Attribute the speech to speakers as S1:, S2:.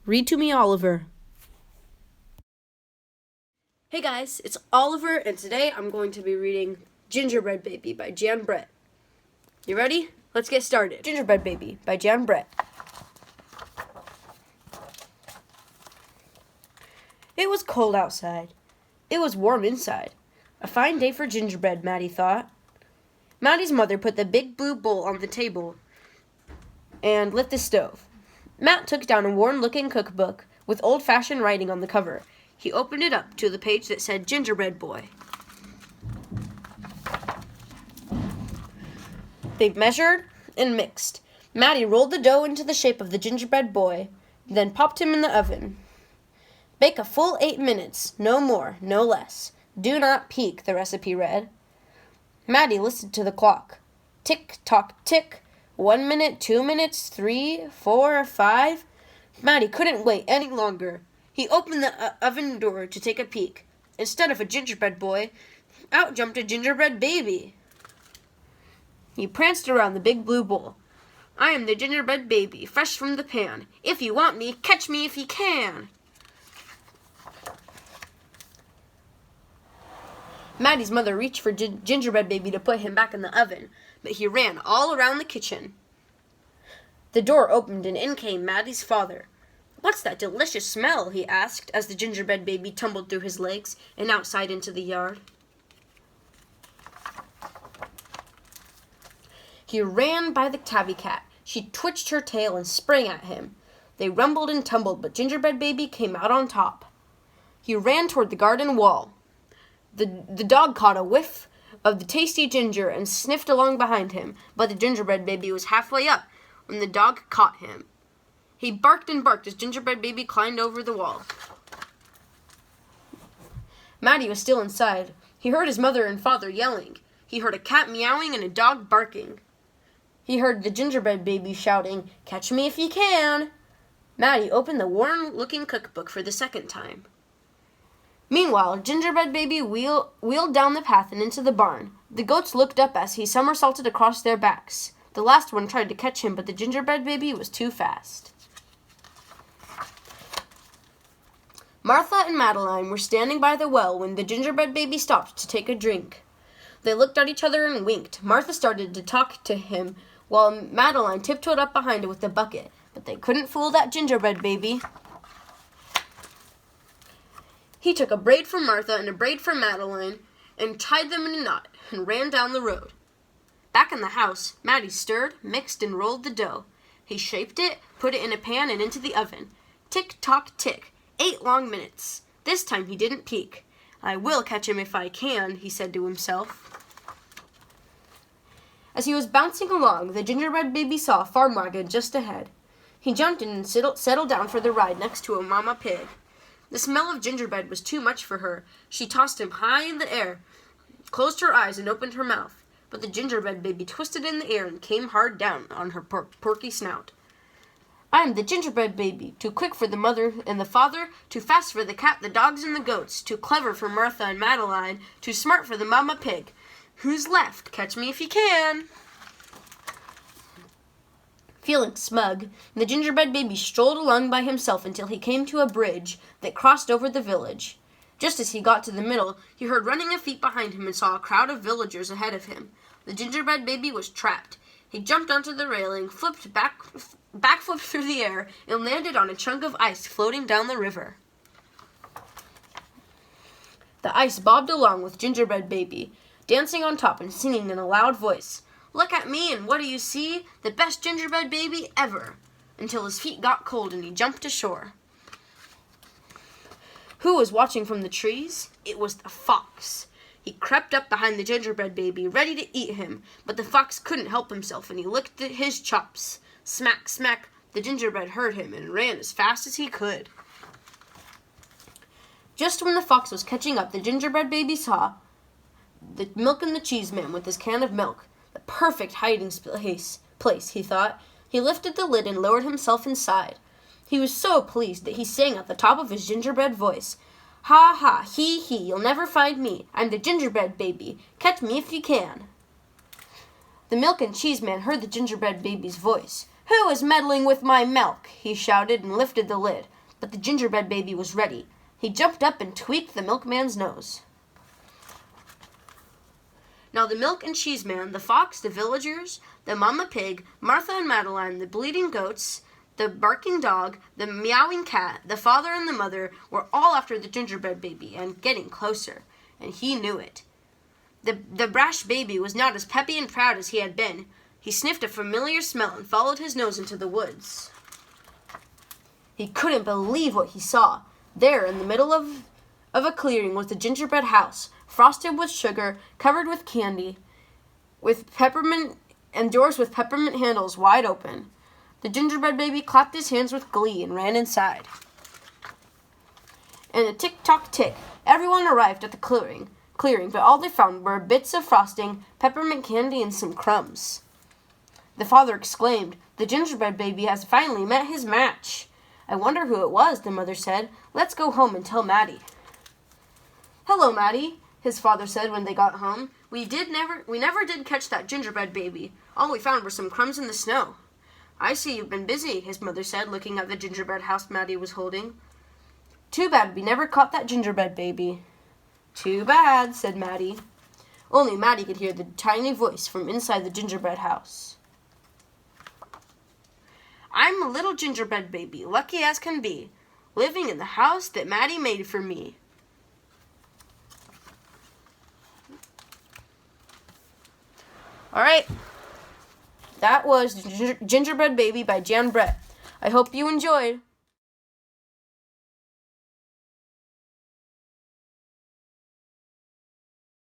S1: Read to me, Oliver. Hey guys, it's Oliver, and today I'm going to be reading Gingerbread Baby by Jan Brett. You ready? Let's get started. Gingerbread Baby by Jan Brett. It was cold outside. It was warm inside. A fine day for gingerbread, Maddie thought. Maddie's mother put the big blue bowl on the table and lit the stove. Matt took down a worn-looking cookbook with old-fashioned writing on the cover. He opened it up to the page that said Gingerbread Boy. They measured and mixed. Maddie rolled the dough into the shape of the gingerbread boy, then popped him in the oven. Bake a full 8 minutes, no more, no less. Do not peek, the recipe read. Maddie listened to the clock. Tick, tock, tick. 1 minute, 2 minutes, 3, 4, 5. Maddie couldn't wait any longer. He opened the oven door to take a peek. Instead of a gingerbread boy, out jumped a gingerbread baby. He pranced around the big blue bowl. I am the gingerbread baby, fresh from the pan. If you want me, catch me if you can. Maddie's mother reached for Gingerbread Baby to put him back in the oven, but he ran all around the kitchen. The door opened and in came Maddie's father. What's that delicious smell? He asked as the gingerbread baby tumbled through his legs and outside into the yard. He ran by the tabby cat. She twitched her tail and sprang at him. They rumbled and tumbled, but Gingerbread Baby came out on top. He ran toward the garden wall. The dog caught a whiff of the tasty ginger and sniffed along behind him, but the gingerbread baby was halfway up when the dog caught him. He barked and barked as Gingerbread Baby climbed over the wall. Maddie was still inside. He heard his mother and father yelling. He heard a cat meowing and a dog barking. He heard the Gingerbread Baby shouting, "Catch me if you can!" Maddie opened the worn-looking cookbook for the second time. Meanwhile, Gingerbread Baby wheeled down the path and into the barn. The goats looked up as he somersaulted across their backs. The last one tried to catch him, but the Gingerbread Baby was too fast. Martha and Madeline were standing by the well when the Gingerbread Baby stopped to take a drink. They looked at each other and winked. Martha started to talk to him, while Madeline tiptoed up behind her with the bucket. But they couldn't fool that Gingerbread Baby. He took a braid from Martha and a braid from Madeline and tied them in a knot and ran down the road. Back in the house, Maddie stirred, mixed, and rolled the dough. He shaped it, put it in a pan, and into the oven. Tick, tock, tick. 8 long minutes. This time he didn't peek. I will catch him if I can, he said to himself. As he was bouncing along, the Gingerbread Baby saw a farm wagon just ahead. He jumped in and settled down for the ride next to a mama pig. The smell of gingerbread was too much for her. She tossed him high in the air, closed her eyes, and opened her mouth. But the Gingerbread Baby twisted in the air and came hard down on her porky snout. I am the Gingerbread Baby, too quick for the mother and the father, too fast for the cat, the dogs, and the goats, too clever for Martha and Madeline, too smart for the mama pig. Who's left? Catch me if you can. Feeling smug, the Gingerbread Baby strolled along by himself until he came to a bridge that crossed over the village. Just as he got to the middle, he heard running of feet behind him and saw a crowd of villagers ahead of him. The Gingerbread Baby was trapped. He jumped onto the railing, backflipped through the air, and landed on a chunk of ice floating down the river. The ice bobbed along with Gingerbread Baby, dancing on top and singing in a loud voice. Look at me, and what do you see? The best gingerbread baby ever! Until his feet got cold and he jumped ashore. Who was watching from the trees? It was the fox. He crept up behind the gingerbread baby, ready to eat him, but the fox couldn't help himself, and he licked his chops. Smack, smack, the gingerbread heard him and ran as fast as he could. Just when the fox was catching up, the gingerbread baby saw the Milk and the Cheese Man with his can of milk. The perfect hiding place, he thought. He lifted the lid and lowered himself inside. He was so pleased that he sang at the top of his gingerbread voice. Ha ha, hee hee, you'll never find me. I'm the Gingerbread Baby. Catch me if you can. The Milk and Cheese Man heard the Gingerbread Baby's voice. Who is meddling with my milk? He shouted and lifted the lid. But the gingerbread baby was ready. He jumped up and tweaked the milkman's nose. Now the milk and cheese man, the fox, the villagers, the mama pig, Martha and Madeline, the bleating goats, the barking dog, the meowing cat, the father and the mother were all after the gingerbread baby and getting closer, and he knew it. The brash baby was not as peppy and proud as he had been. He sniffed a familiar smell and followed his nose into the woods. He couldn't believe what he saw. There, in the middle of a clearing, was the gingerbread house, frosted with sugar, covered with candy, with peppermint and doors with peppermint handles wide open. The gingerbread baby clapped his hands with glee and ran inside. And a tick-tock-tick, everyone arrived at the clearing, but all they found were bits of frosting, peppermint candy, and some crumbs. The father exclaimed, "The gingerbread baby has finally met his match." "I wonder who it was," the mother said. "Let's go home and tell Maddie." "Hello, Maddie," his father said when they got home. We never did catch that gingerbread baby. All we found were some crumbs in the snow." "I see you've been busy," his mother said, looking at the gingerbread house Maddie was holding. "Too bad we never caught that gingerbread baby." "Too bad," said Maddie. Only Maddie could hear the tiny voice from inside the gingerbread house. "I'm a little gingerbread baby, lucky as can be, living in the house that Maddie made for me." All right. That was Gingerbread Baby by Jan Brett. I hope you enjoyed.